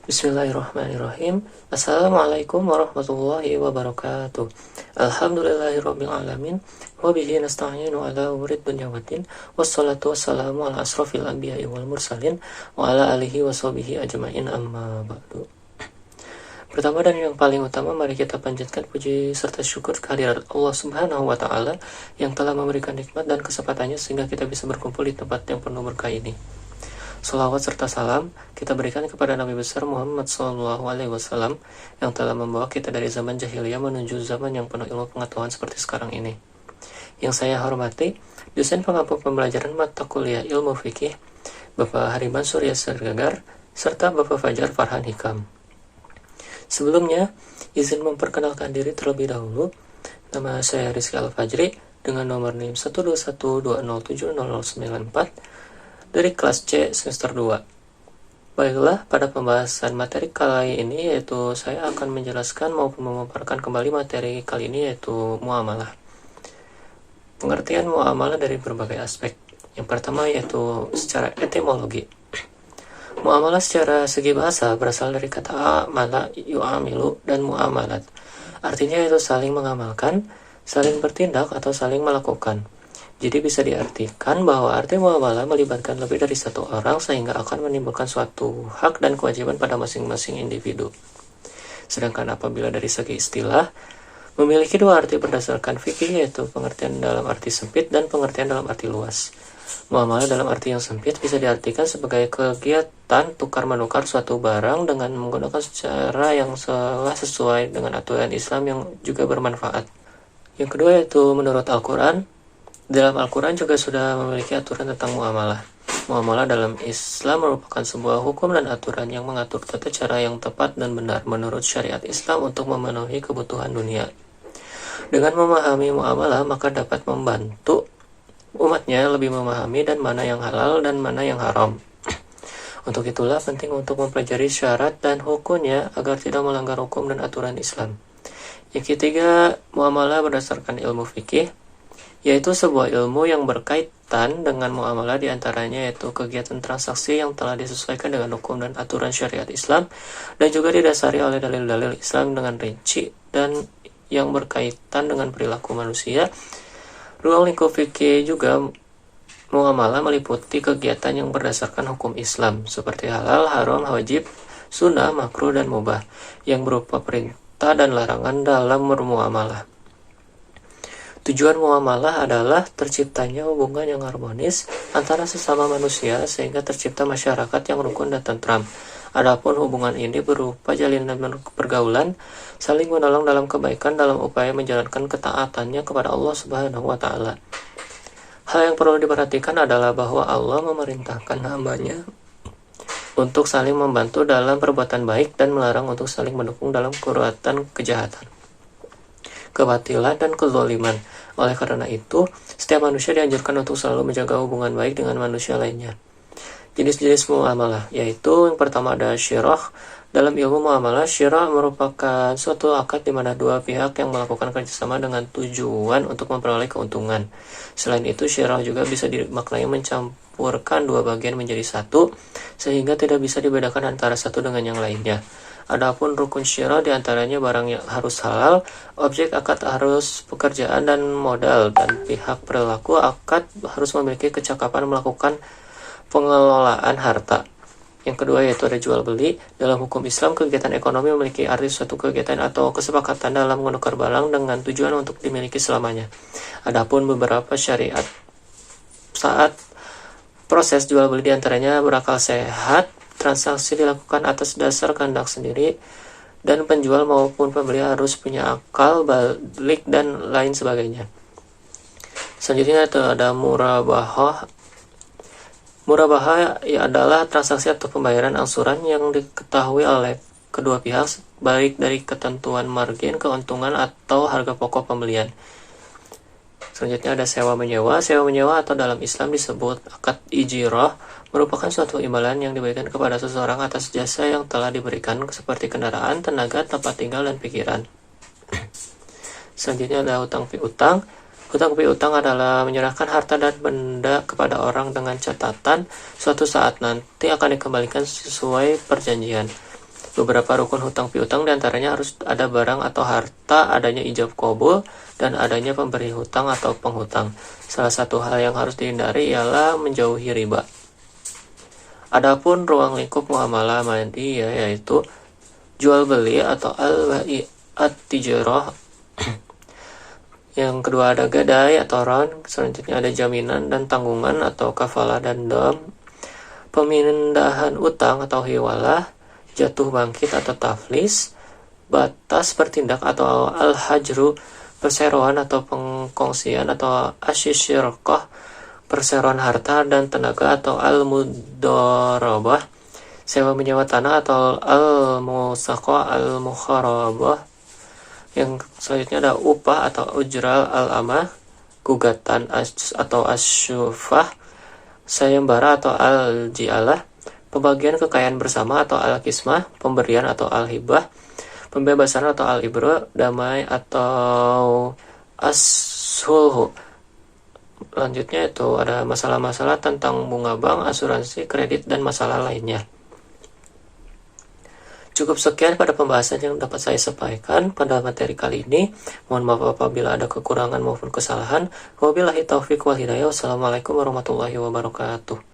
Bismillahirrahmanirrahim. Assalamualaikum warahmatullahi wabarakatuh. Alhamdulillahirabbil alamin wa bihi nasta'inu ala umuri dunya waddin. Wassalatu wassalamu ala asrofil anbiya'i wal mursalin wa ala alihi washabihi ajmain, amma ba'du. Pertama dan yang paling utama, mari kita panjatkan puji serta syukur kehadirat Allah Subhanahu wa taala yang telah memberikan nikmat dan kesempatannya sehingga kita bisa berkumpul di tempat yang penuh berkah ini. Salawat serta salam kita berikan kepada Nabi besar Muhammad SAW yang telah membawa kita dari zaman jahiliyah menuju zaman yang penuh ilmu pengetahuan seperti sekarang ini. Yang saya hormati, dosen pengampu pembelajaran mata kuliah ilmu fikih, Bapak Hariman Surya Sergagar, serta Bapak Fajar Farhan Hikam. Sebelumnya, izin memperkenalkan diri terlebih dahulu. Nama saya Rizky Al-Fajri dengan nomor NIM 121207094 dari kelas C semester 2. Baiklah, pada pembahasan materi kali ini yaitu saya akan menjelaskan maupun memaparkan kembali materi kali ini yaitu muamalah. Pengertian muamalah dari berbagai aspek. Yang pertama yaitu secara etimologi. Muamalah secara segi bahasa berasal dari kata amala, yu'amilu, dan muamalat. Artinya yaitu saling mengamalkan, saling bertindak, atau saling melakukan. Jadi bisa diartikan bahwa arti muamalah melibatkan lebih dari satu orang sehingga akan menimbulkan suatu hak dan kewajiban pada masing-masing individu. Sedangkan apabila dari segi istilah, memiliki dua arti berdasarkan fikih, yaitu pengertian dalam arti sempit dan pengertian dalam arti luas. Muamalah dalam arti yang sempit bisa diartikan sebagai kegiatan tukar-menukar suatu barang dengan menggunakan cara yang sesuai dengan aturan Islam yang juga bermanfaat. Yang kedua yaitu menurut Al-Quran. Dalam Al-Quran juga sudah memiliki aturan tentang muamalah. Muamalah dalam Islam merupakan sebuah hukum dan aturan yang mengatur tata cara yang tepat dan benar menurut syariat Islam untuk memenuhi kebutuhan dunia. Dengan memahami muamalah, maka dapat membantu umatnya lebih memahami dan mana yang halal dan mana yang haram. Untuk itulah penting untuk mempelajari syarat dan hukumnya agar tidak melanggar hukum dan aturan Islam. Yang ketiga, muamalah berdasarkan ilmu fikih, yaitu sebuah ilmu yang berkaitan dengan muamalah, diantaranya yaitu kegiatan transaksi yang telah disesuaikan dengan hukum dan aturan syariat Islam dan juga didasari oleh dalil-dalil Islam dengan rinci dan yang berkaitan dengan perilaku manusia. Ruang lingkup fikih juga muamalah meliputi kegiatan yang berdasarkan hukum Islam seperti halal, haram, wajib, sunnah, makruh, dan mubah yang berupa perintah dan larangan dalam bermuamalah. Tujuan muamalah adalah terciptanya hubungan yang harmonis antara sesama manusia sehingga tercipta masyarakat yang rukun dan tentram. Adapun hubungan ini berupa jalinan pergaulan, saling menolong dalam kebaikan dalam upaya menjalankan ketaatannya kepada Allah Subhanahu wa taala. Hal yang perlu diperhatikan adalah bahwa Allah memerintahkan hamba-Nya untuk saling membantu dalam perbuatan baik dan melarang untuk saling mendukung dalam perbuatan kejahatan, kebatilan, dan kezaliman. Oleh karena itu, setiap manusia dianjurkan untuk selalu menjaga hubungan baik dengan manusia lainnya. Jenis-jenis muamalah, yaitu yang pertama ada syirah. Dalam ilmu muamalah, syirah merupakan suatu akad di mana dua pihak yang melakukan kerjasama dengan tujuan untuk memperoleh keuntungan. Selain itu, syirah juga bisa dimaknai mencampurkan dua bagian menjadi satu, sehingga tidak bisa dibedakan antara satu dengan yang lainnya. Adapun rukun syirah diantaranya barang yang harus halal, objek akad harus pekerjaan dan modal, dan pihak perilaku akad harus memiliki kecakapan melakukan pengelolaan harta. Yang kedua yaitu ada jual beli. Dalam hukum Islam, kegiatan ekonomi memiliki arti suatu kegiatan atau kesepakatan dalam menukar barang dengan tujuan untuk dimiliki selamanya. Adapun beberapa syariat saat proses jual beli diantaranya berakal sehat, transaksi dilakukan atas dasar kehendak sendiri, dan penjual maupun pembeli harus punya akal balik dan lain sebagainya. Selanjutnya ada murabahah. Murabahah adalah transaksi atau pembayaran angsuran yang diketahui oleh kedua pihak baik dari ketentuan margin, keuntungan, atau harga pokok pembelian. Selanjutnya ada sewa menyewa. Sewa menyewa atau dalam Islam disebut akad ijirah merupakan suatu imbalan yang diberikan kepada seseorang atas jasa yang telah diberikan seperti kendaraan, tenaga, tempat tinggal, dan pikiran. Selanjutnya ada hutang piutang. Hutang piutang adalah menyerahkan harta dan benda kepada orang dengan catatan suatu saat nanti akan dikembalikan sesuai perjanjian. beberapa rukun hutang piutang, diantaranya harus ada barang atau harta, adanya ijab qabul, dan adanya pemberi hutang atau penghutang. Salah satu hal yang harus dihindari ialah menjauhi riba. Adapun ruang lingkup muamalah madi yaitu jual beli atau al-bai' at-tijarah. Yang kedua ada gadai atau ron, selanjutnya ada jaminan dan tanggungan atau kafalah dan dam, pemindahan utang atau hiwalah, jatuh bangkit atau taflis, batas bertindak atau al-hajru, perseroan atau pengkongsian atau asyisyirqah, perseroan harta dan tenaga atau al-mudharabah, sewa menyewa tanah atau al-musaqah al-mukharabah. Yang selanjutnya ada upah atau ujral al-amah, gugatan atau asyufah, sayembara atau al-ji'alah, pembagian kekayaan bersama atau al-kismah, pemberian atau al-hibah, pembebasan atau al-ibro, damai atau as-sulhu. Lanjutnya itu ada masalah-masalah tentang bunga bank, asuransi, kredit, dan masalah lainnya. Cukup sekian pada pembahasan yang dapat saya sampaikan pada materi kali ini. Mohon maaf apabila ada kekurangan maupun kesalahan. Wabillahi taufiq wal hidayah. Wassalamualaikum warahmatullahi wabarakatuh.